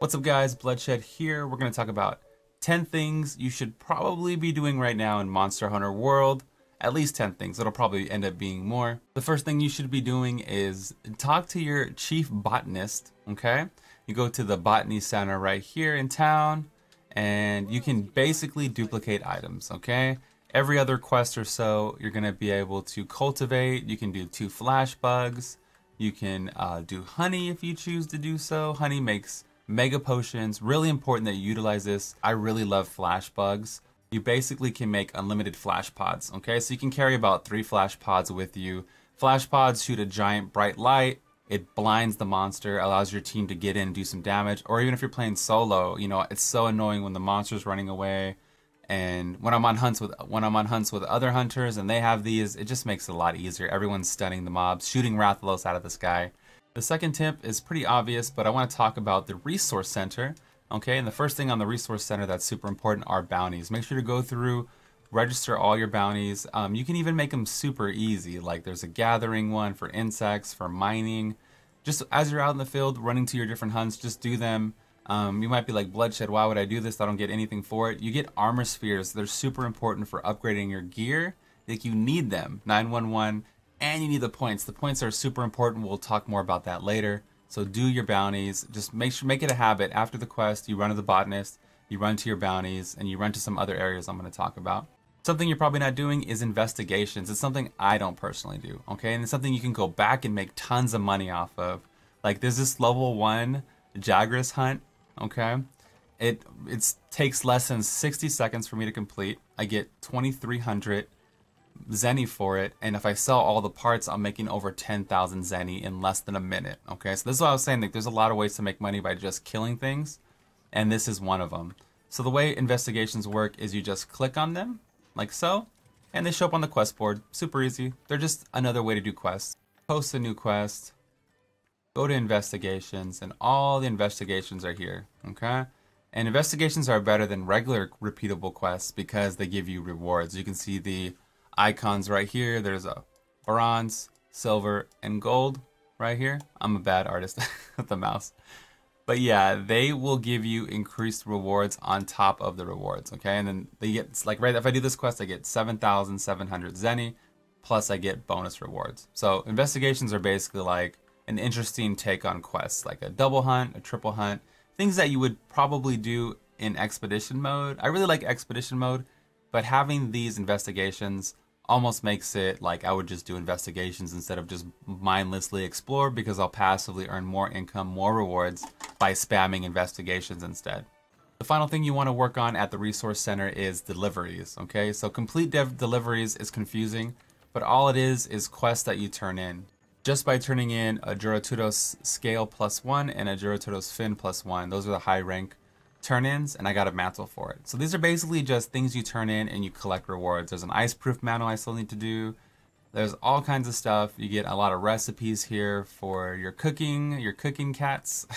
What's up guys, Bloodshed here. We're going to talk about 10 things you should probably be doing right now in Monster Hunter World. At least 10 things. It'll probably end up being more. The first thing you should be doing is talk to your chief botanist, okay? You go to the botany center right here in town and you can basically duplicate items, okay? Every other quest or so, you're going to be able to cultivate. You can do 2 flash bugs. You can do honey if you choose to do so. Honey makes mega potions. Really important that you utilize this. I really love flash bugs. You basically can make unlimited flash pods, okay? So you can carry about 3 flash pods with you. Flash pods shoot a giant bright light. It blinds the monster, allows your team to get in and do some damage. Or even if you're playing solo, you know, it's so annoying when the monster's running away. And when I'm on hunts with other hunters and they have these, it just makes it a lot easier. Everyone's stunning the mobs, shooting Rathalos out of the sky. The second tip is pretty obvious, but I want to talk about the resource center. Okay, and the first thing on the resource center that's super important are bounties. Make sure to go through, register all your bounties. You can even make them super easy. Like there's a gathering one for insects, for mining. Just as you're out in the field running to your different hunts, just do them. You might be like, Bloodshed, why would I do this? I don't get anything for it. You get armor spheres. They're super important for upgrading your gear. Like you need them, 911, and you need the points. The points are super important. We'll talk more about that later. So do your bounties. Just make it a habit. After the quest, you run to the botanist, you run to your bounties, and you run to some other areas I'm going to talk about. Something you're probably not doing is investigations. It's something I don't personally do, okay? And it's something you can go back and make tons of money off of. Like there's this level 1 Jagras hunt, okay? It takes less than 60 seconds for me to complete. I get 2,300 Zenny for it, and if I sell all the parts, I'm making over 10,000 Zenny in less than a minute, okay? So this is what I was saying, like there's a lot of ways to make money by just killing things, and this is one of them. So the way investigations work is you just click on them, like so, and they show up on the quest board. Super easy. They're just another way to do quests. Post a new quest, go to investigations, and all the investigations are here, okay? And investigations are better than regular repeatable quests because they give you rewards. You can see the icons right here. There's a bronze, silver, and gold right here. I'm a bad artist with the mouse. But yeah, they will give you increased rewards on top of the rewards, okay? And then they get, like right, if I do this quest, I get 7,700 Zenny, plus I get bonus rewards. So investigations are basically like an interesting take on quests, like a double hunt, a triple hunt, things that you would probably do in expedition mode. I really like expedition mode, but having these investigations almost makes it like I would just do investigations instead of just mindlessly explore, because I'll passively earn more income, more rewards by spamming investigations instead. The final thing you want to work on at the resource center is deliveries, okay? So complete deliveries is confusing, but all it is quests that you turn in. Just by turning in a Juratudos scale +1 and a Juratudos fin +1, those are the high rank turn-ins, and I got a mantle for it. So these are basically just things you turn in and you collect rewards. There's an ice-proof mantle I still need to do. There's all kinds of stuff. You get a lot of recipes here for your cooking cats,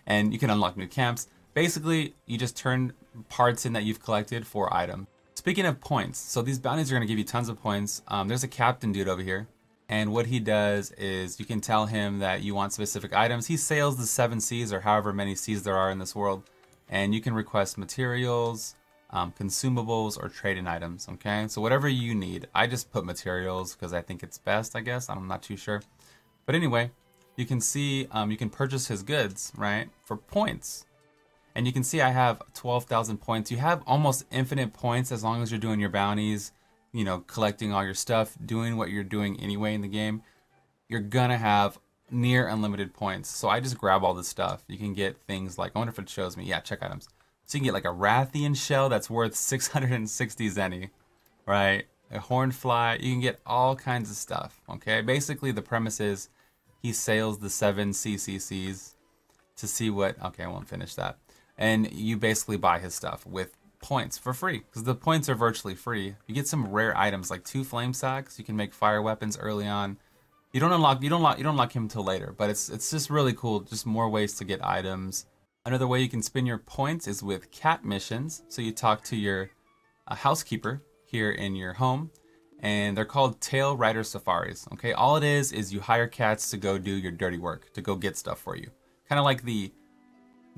and you can unlock new camps. Basically, you just turn parts in that you've collected for items. Speaking of points, so these bounties are going to give you tons of points. There's a captain dude over here, and what he does is you can tell him that you want specific items. He sails the 7 seas, or however many seas there are in this world. And you can request materials, consumables, or trade-in items, okay? So whatever you need. I just put materials because I think it's best, I guess. I'm not too sure. But anyway, you can see you can purchase his goods, right, for points. And you can see I have 12,000 points. You have almost infinite points as long as you're doing your bounties, you know, collecting all your stuff, doing what you're doing anyway in the game. You're gonna have near unlimited points. So I just grab all this stuff. You can get things like, I wonder if it shows me, yeah, check items. So you can get like a Rathian shell that's worth 660 Zenny, right? A hornfly, you can get all kinds of stuff, okay? Basically the premise is he sails the 7 CCCs to see what, okay, I won't finish that. And you basically buy his stuff with points for free, because the points are virtually free. You get some rare items like 2 flame sacks. You can make fire weapons early on. You don't unlock him until later, but it's just really cool. Just more ways to get items. Another way you can spend your points is with cat missions. So you talk to your housekeeper here in your home, and they're called Tailraiders safaris. Okay, all it is you hire cats to go do your dirty work, to go get stuff for you. Kind of like the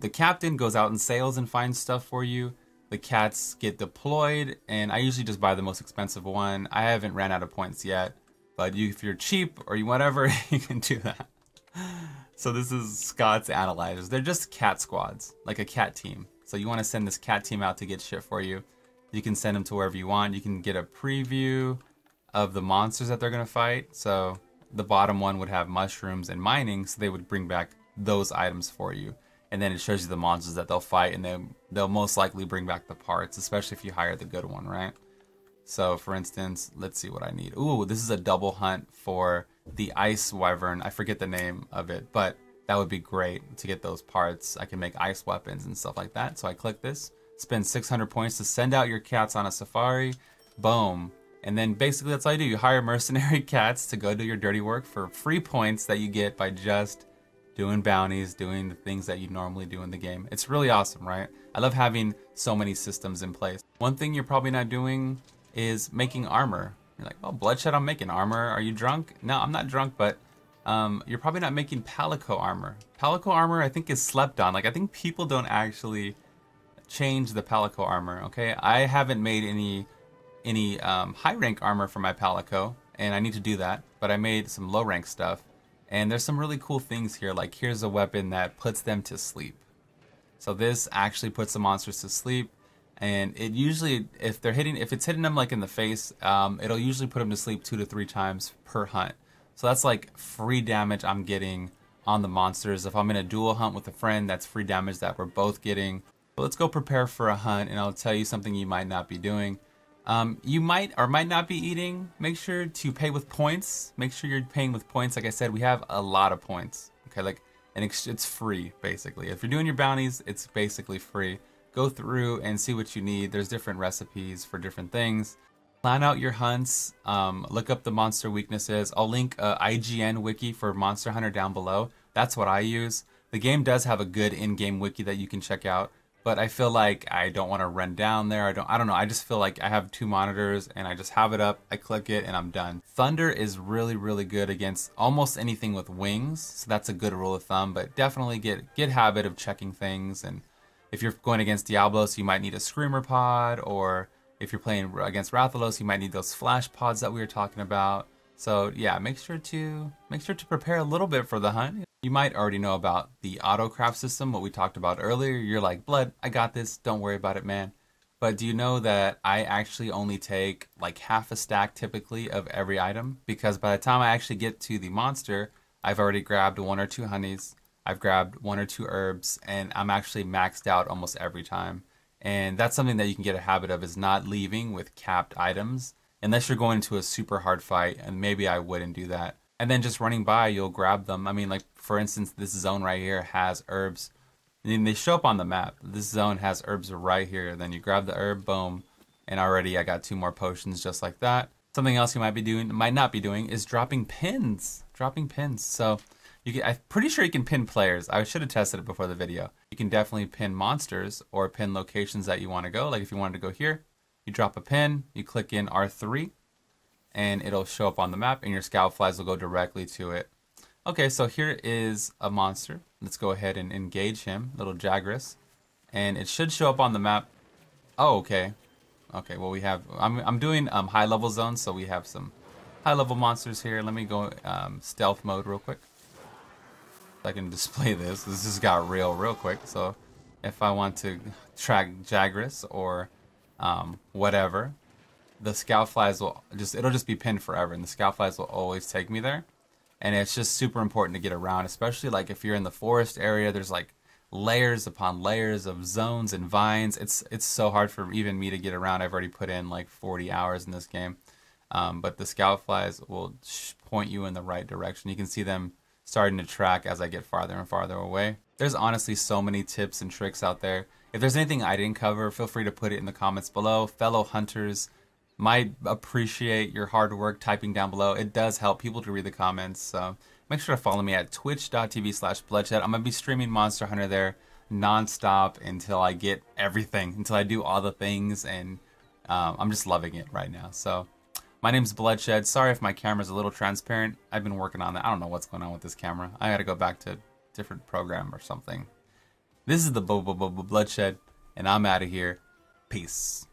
the captain goes out and sails and finds stuff for you. The cats get deployed, and I usually just buy the most expensive one. I haven't ran out of points yet, but if you're cheap or you whatever, you can do that. So this is Scott's Analyzers. They're just cat squads, like a cat team. So you want to send this cat team out to get shit for you. You can send them to wherever you want. You can get a preview of the monsters that they're going to fight. So the bottom one would have mushrooms and mining, so they would bring back those items for you. And then it shows you the monsters that they'll fight, and they'll most likely bring back the parts, especially if you hire the good one, right? So for instance, let's see what I need. Ooh, this is a double hunt for the ice wyvern. I forget the name of it, but that would be great to get those parts. I can make ice weapons and stuff like that. So I click this, spend 600 points to send out your cats on a safari. Boom. And then basically that's all you do. You hire mercenary cats to go do your dirty work for free points that you get by just doing bounties, doing the things that you normally do in the game. It's really awesome, right? I love having so many systems in place. One thing you're probably not doing is making armor. You're like, oh, Bloodshed, I'm making armor. Are you drunk? No, I'm not drunk, but you're probably not making Palico Armor. Palico Armor, I think, is slept on. Like, I think people don't actually change the Palico Armor, okay? I haven't made any high rank armor for my Palico, and I need to do that, but I made some low rank stuff. And there's some really cool things here, like here's a weapon that puts them to sleep. So this actually puts the monsters to sleep, and it usually, if it's hitting them like in the face, it'll usually put them to sleep 2 to 3 times per hunt. So that's like free damage I'm getting on the monsters. If I'm in a dual hunt with a friend, that's free damage that we're both getting. But let's go prepare for a hunt, and I'll tell you something you might not be doing. You might or might not be eating. Make sure to pay with points. Make sure you're paying with points. Like I said, we have a lot of points. Okay, like, and it's free basically. If you're doing your bounties, it's basically free. Go through and see what you need. There's different recipes for different things. Plan out your hunts. Look up the monster weaknesses. I'll link a IGN wiki for Monster Hunter down below. That's what I use. The game does have a good in-game wiki that you can check out. But I feel like I don't want to run down there. I don't know. I just feel like I have 2 monitors and I just have it up. I click it and I'm done. Thunder is really, really good against almost anything with wings. So that's a good rule of thumb. But definitely get habit of checking things. And if you're going against Diablos, you might need a Screamer pod. Or if you're playing against Rathalos, you might need those flash pods that we were talking about. So yeah, make sure to prepare a little bit for the hunt. You might already know about the auto craft system, what we talked about earlier. You're like, Blood, I got this. Don't worry about it, man. But do you know that I actually only take like half a stack typically of every item? Because by the time I actually get to the monster, I've already grabbed 1 or 2 honeys. I've grabbed 1 or 2 herbs, and I'm actually maxed out almost every time. And that's something that you can get a habit of, is not leaving with capped items. Unless you're going into a super hard fight, and maybe I wouldn't do that. And then just running by, you'll grab them. I mean, like, for instance, this zone right here has herbs. And they show up on the map. This zone has herbs right here. Then you grab the herb, boom, and already I got 2 more potions just like that. Something else you might not be doing, is dropping pins. Dropping pins. So I'm pretty sure you can pin players. I should have tested it before the video. You can definitely pin monsters or pin locations that you want to go. Like if you wanted to go here, you drop a pin, you click in R3, and it'll show up on the map, and your scout flies will go directly to it. Okay, so here is a monster. Let's go ahead and engage him, little Jagras, and it should show up on the map. Oh, okay. Okay, well we have, I'm doing high level zones, so we have some high level monsters here. Let me go stealth mode real quick. So I can display this. This just got real quick. So if I want to track Jagras or whatever, the scout flies it'll just be pinned forever, and the scout flies will always take me there. And it's just super important to get around, especially like if you're in the forest area. There's like layers upon layers of zones and vines. It's so hard for even me to get around. I've already put in like 40 hours in this game. But the scout flies will point you in the right direction. You can see them starting to track as I get farther and farther away. There's honestly so many tips and tricks out there. If there's anything I didn't cover, feel free to put it in the comments below. Fellow hunters might appreciate your hard work typing down below. It does help people to read the comments. So make sure to follow me at twitch.tv/bloodshed. I'm going to be streaming Monster Hunter there nonstop until I get everything, until I do all the things, and I'm just loving it right now. So my name's Bloodshed. Sorry if my camera's a little transparent. I've been working on that. I don't know what's going on with this camera. I got to go back to a different program or something. This is the Bloodshed, and I'm out of here. Peace.